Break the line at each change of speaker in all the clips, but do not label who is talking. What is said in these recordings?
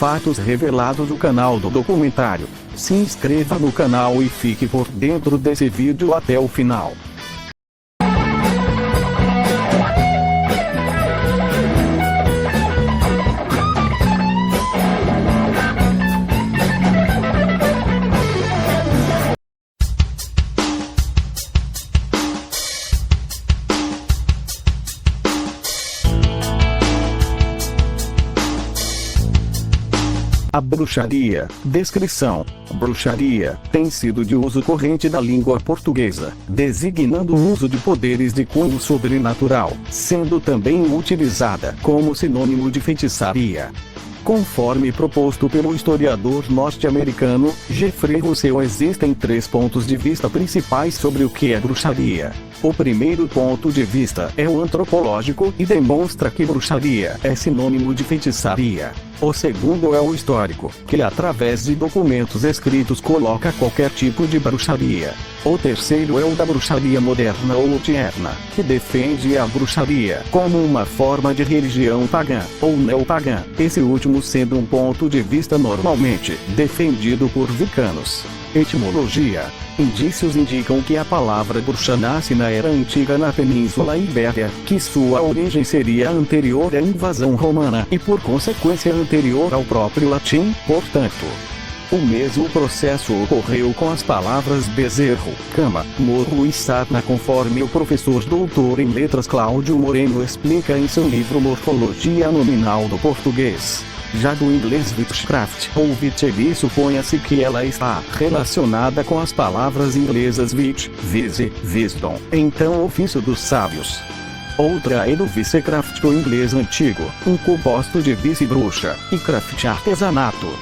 fatos revelados no canal do documentário. Se inscreva no canal e fique por dentro desse vídeo até o final. A bruxaria. Descrição: bruxaria tem sido de uso corrente da língua portuguesa, designando o uso de poderes de cunho sobrenatural, sendo também utilizada como sinônimo de feitiçaria. Conforme proposto pelo historiador norte-americano Jeffrey Russell, existem 3 pontos de vista principais sobre o que é bruxaria. O primeiro ponto de vista é o antropológico e demonstra que bruxaria é sinônimo de feitiçaria. O segundo é o histórico, que através de documentos escritos coloca qualquer tipo de bruxaria. O terceiro é o da bruxaria moderna ou odierna, que defende a bruxaria como uma forma de religião pagã ou neopagã, esse último sendo um ponto de vista normalmente defendido por wiccanos. Etimologia. Indícios indicam que a palavra bruxa nasce na Era Antiga na Península Ibéria, que sua origem seria anterior à invasão romana e por consequência anterior ao próprio latim, portanto. O mesmo processo ocorreu com as palavras bezerro, cama, morro e sarna, conforme o professor doutor em letras Cláudio Moreno explica em seu livro Morfologia Nominal do Português. Já do inglês witchcraft ou witchery, suponha-se que ela está relacionada com as palavras inglesas witch, wise, wisdom, então ofício dos sábios. Outra é do vicecraft, o inglês antigo, um composto de vice-bruxa, e craft, artesanato.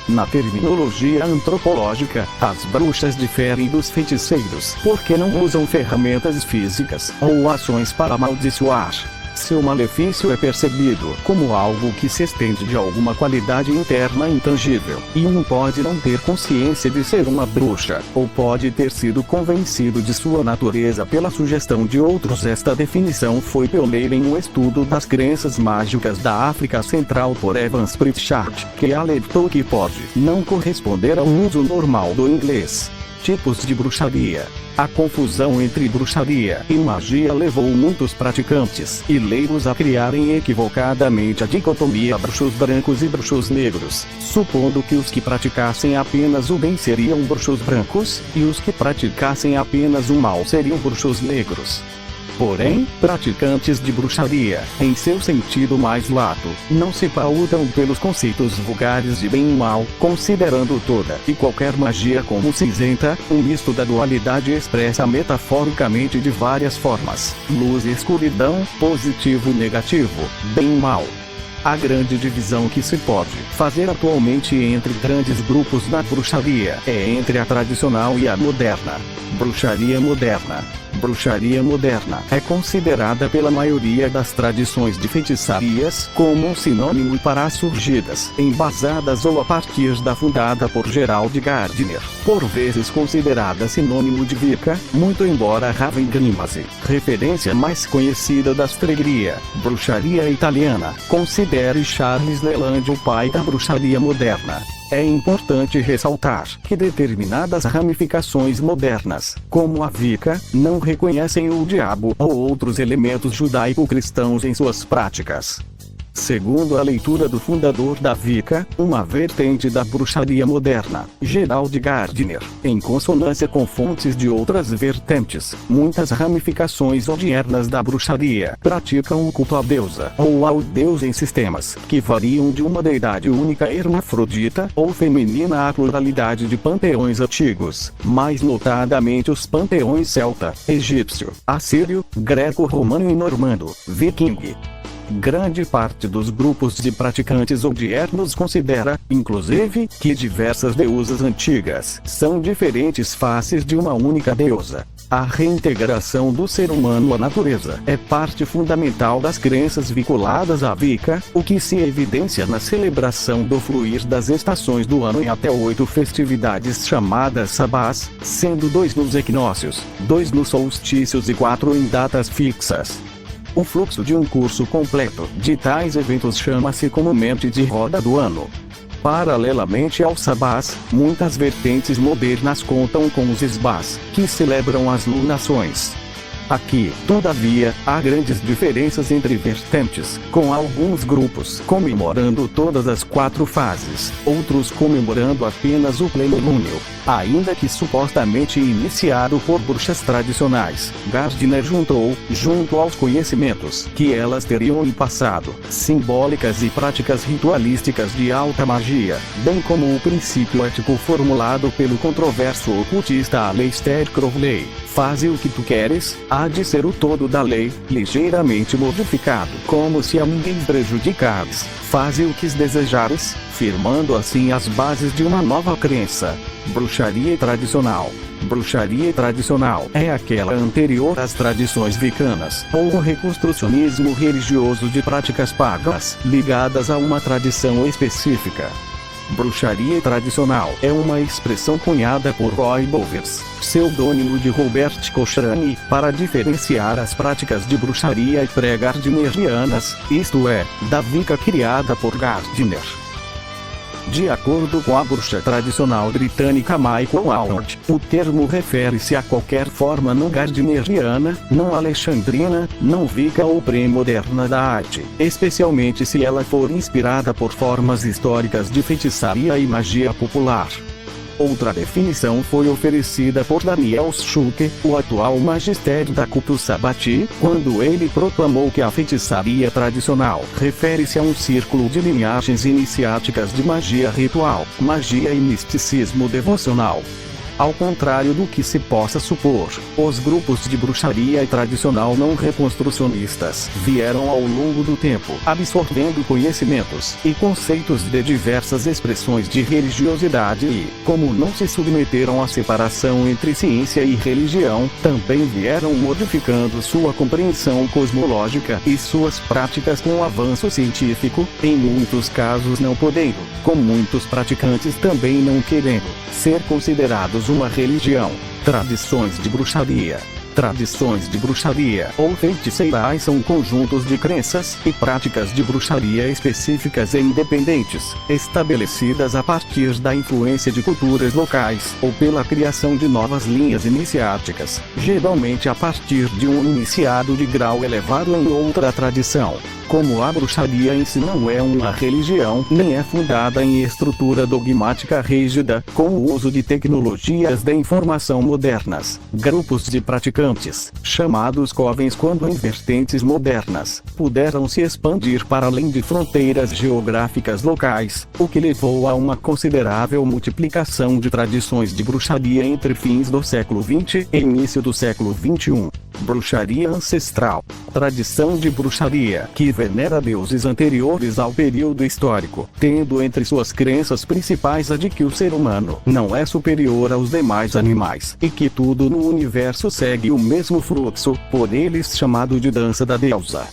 Na terminologia antropológica, as bruxas diferem dos feiticeiros porque não usam ferramentas físicas ou ações para amaldiçoar. Seu malefício é percebido como algo que se estende de alguma qualidade interna intangível, e pode não ter consciência de ser uma bruxa, ou pode ter sido convencido de sua natureza pela sugestão de outros. Esta definição foi pioneira em um estudo das crenças mágicas da África Central por Evans Pritchard, que alertou que pode não corresponder ao uso normal do inglês. Tipos de bruxaria. A confusão entre bruxaria e magia levou muitos praticantes e leigos a criarem equivocadamente a dicotomia bruxos brancos e bruxos negros, supondo que os que praticassem apenas o bem seriam bruxos brancos, e os que praticassem apenas o mal seriam bruxos negros. Porém, praticantes de bruxaria, em seu sentido mais lato, não se pautam pelos conceitos vulgares de bem e mal, considerando toda e qualquer magia como cinzenta, um misto da dualidade expressa metaforicamente de várias formas: luz e escuridão, positivo e negativo, bem e mal. A grande divisão que se pode fazer atualmente entre grandes grupos na bruxaria é entre a tradicional e a moderna. Bruxaria moderna. Bruxaria moderna é considerada pela maioria das tradições de feitiçarias como um sinônimo para as surgidas, embasadas ou a partir da fundada por Gerald Gardner, por vezes considerada sinônimo de Wicca, muito embora Raven Grimmase, referência mais conhecida da stregheria, bruxaria italiana, considere Charles Leland o pai da bruxaria moderna. É importante ressaltar que determinadas ramificações modernas, como a Wicca, não reconhecem o diabo ou outros elementos judaico-cristãos em suas práticas. Segundo a leitura do fundador da Wicca, uma vertente da bruxaria moderna, Gerald Gardner, em consonância com fontes de outras vertentes, muitas ramificações odiernas da bruxaria praticam o culto à deusa ou ao deus em sistemas que variam de uma deidade única hermafrodita ou feminina à pluralidade de panteões antigos, mais notadamente os panteões celta, egípcio, assírio, greco-romano e normando, viking. Grande parte dos grupos de praticantes odiernos considera, inclusive, que diversas deusas antigas são diferentes faces de uma única deusa. A reintegração do ser humano à natureza é parte fundamental das crenças vinculadas à Wicca, o que se evidencia na celebração do fluir das estações do ano em até 8 festividades chamadas sabás, sendo 2 nos equinócios, 2 nos solstícios e 4 em datas fixas. O fluxo de um curso completo de tais eventos chama-se comumente de roda do ano. Paralelamente aos sabás, muitas vertentes modernas contam com os esbás, que celebram as lunações. Aqui, todavia, há grandes diferenças entre vertentes, com alguns grupos comemorando todas as 4 fases, outros comemorando apenas o plenilúnio. Ainda que supostamente iniciado por bruxas tradicionais, Gardner junto aos conhecimentos que elas teriam em passado, simbólicas e práticas ritualísticas de alta magia, bem como o princípio ético formulado pelo controverso ocultista Aleister Crowley. Faze o que tu queres, há de ser o todo da lei, ligeiramente modificado, como se a ninguém prejudicares. Faze o que desejares, firmando assim as bases de uma nova crença. Bruxaria tradicional. Bruxaria tradicional é aquela anterior às tradições wiccanas, ou o reconstrucionismo religioso de práticas pagas, ligadas a uma tradição específica. Bruxaria tradicional é uma expressão cunhada por Roy Bowers, pseudônimo de Robert Cochrane, para diferenciar as práticas de bruxaria pré-gardnerianas, isto é, da Wicca criada por Gardner. De acordo com a bruxa tradicional britânica Michael Howard, o termo refere-se a qualquer forma não gardneriana, não alexandrina, não wicca ou pré-moderna da arte, especialmente se ela for inspirada por formas históricas de feitiçaria e magia popular. Outra definição foi oferecida por Daniel Schuke, o atual magistério da Cultus Sabati, quando ele proclamou que a feitiçaria tradicional refere-se a um círculo de linhagens iniciáticas de magia ritual, magia e misticismo devocional. Ao contrário do que se possa supor, os grupos de bruxaria tradicional não reconstrucionistas vieram ao longo do tempo absorvendo conhecimentos e conceitos de diversas expressões de religiosidade e, como não se submeteram à separação entre ciência e religião, também vieram modificando sua compreensão cosmológica e suas práticas com o avanço científico, em muitos casos não podendo, com muitos praticantes também não querendo, ser considerados uma religião. Tradições de bruxaria. Tradições de bruxaria ou feiticeirais são conjuntos de crenças e práticas de bruxaria específicas e independentes, estabelecidas a partir da influência de culturas locais ou pela criação de novas linhas iniciáticas, geralmente a partir de um iniciado de grau elevado em outra tradição. Como a bruxaria em si não é uma religião, nem é fundada em estrutura dogmática rígida, com o uso de tecnologias de informação modernas, grupos de praticantes, chamados covens quando em vertentes modernas, puderam se expandir para além de fronteiras geográficas locais, o que levou a uma considerável multiplicação de tradições de bruxaria entre fins do século XX e início do século XXI. Bruxaria ancestral. Tradição de bruxaria que venera deuses anteriores ao período histórico, tendo entre suas crenças principais a de que o ser humano não é superior aos demais animais, e que tudo no universo segue o mesmo fluxo, por eles chamado de dança da deusa.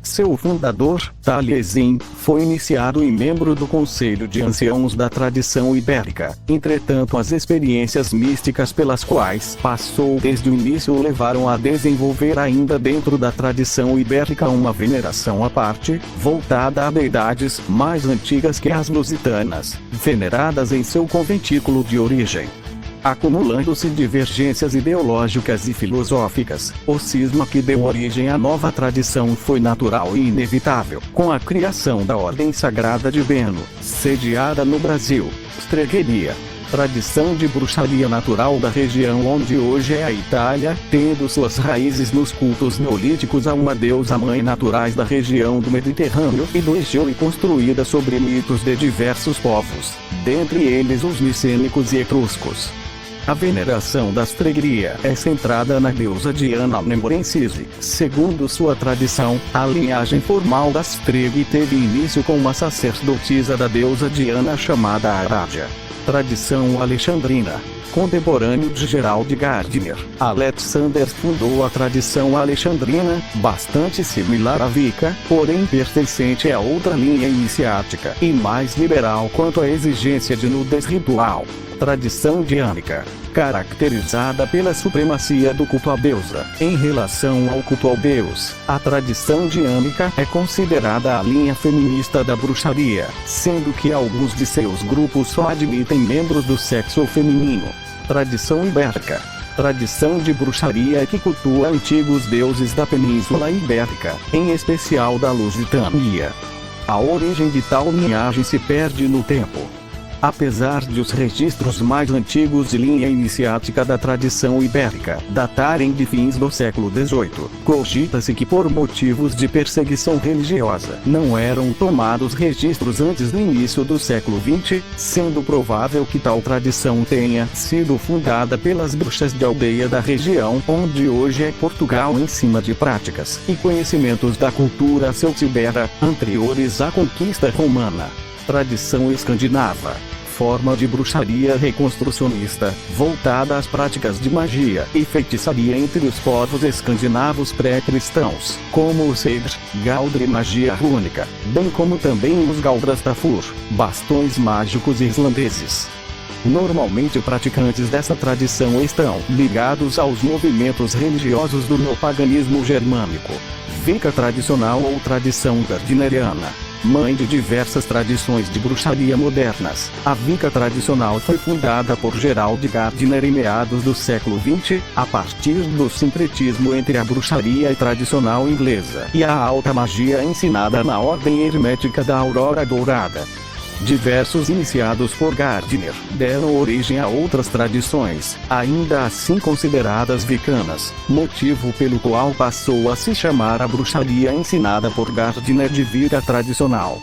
Seu fundador, Taliesin, foi iniciado e membro do Conselho de Anciãos da tradição ibérica. Entretanto, as experiências místicas pelas quais passou desde o início o levaram a desenvolver ainda dentro da tradição ibérica uma veneração à parte, voltada a deidades mais antigas que as lusitanas, veneradas em seu conventículo de origem. Acumulando-se divergências ideológicas e filosóficas, o cisma que deu origem à nova tradição foi natural e inevitável, com a criação da Ordem Sagrada de Beno, sediada no Brasil. Stregheria. Tradição de bruxaria natural da região onde hoje é a Itália, tendo suas raízes nos cultos neolíticos a uma deusa-mãe naturais da região do Mediterrâneo e do Egeu e construída sobre mitos de diversos povos, dentre eles os micênicos e etruscos. A veneração da Stregheria é centrada na deusa Diana Nemorensis. Segundo sua tradição, a linhagem formal da Streghe teve início com uma sacerdotisa da deusa Diana chamada Aradia. Tradição alexandrina. Contemporâneo de Gerald Gardner, Alexander fundou a tradição alexandrina, bastante similar à Wicca, porém pertencente a outra linha iniciática e mais liberal quanto à exigência de nudez ritual. Tradição diânica. caracterizada pela supremacia do culto à deusa. Em relação ao culto ao deus, a tradição dinâmica é considerada a linha feminista da bruxaria, sendo que alguns de seus grupos só admitem membros do sexo feminino. Tradição ibérica. Tradição de bruxaria que cultua antigos deuses da Península Ibérica, em especial da Lusitânia. A origem de tal linhagem se perde no tempo. Apesar de os registros mais antigos de linha iniciática da tradição ibérica datarem de fins do século XVIII, cogita-se que por motivos de perseguição religiosa não eram tomados registros antes do início do século XX, sendo provável que tal tradição tenha sido fundada pelas bruxas de aldeia da região onde hoje é Portugal, em cima de práticas e conhecimentos da cultura celtibera anteriores à conquista romana. Tradição escandinava. Forma de bruxaria reconstrucionista, voltada às práticas de magia e feitiçaria entre os povos escandinavos pré-cristãos, como o Seidr, Galdr e magia rúnica, bem como também os Galdrastafur, bastões mágicos islandeses. Normalmente praticantes dessa tradição estão ligados aos movimentos religiosos do neopaganismo germânico. Wicca tradicional ou tradição gardneriana. Mãe de diversas tradições de bruxaria modernas, a Wicca tradicional foi fundada por Gerald Gardner em meados do século XX, a partir do sincretismo entre a bruxaria tradicional inglesa e a alta magia ensinada na ordem hermética da Aurora Dourada. Diversos iniciados por Gardner deram origem a outras tradições, ainda assim consideradas wiccanas, motivo pelo qual passou a se chamar a bruxaria ensinada por Gardner de Wicca tradicional.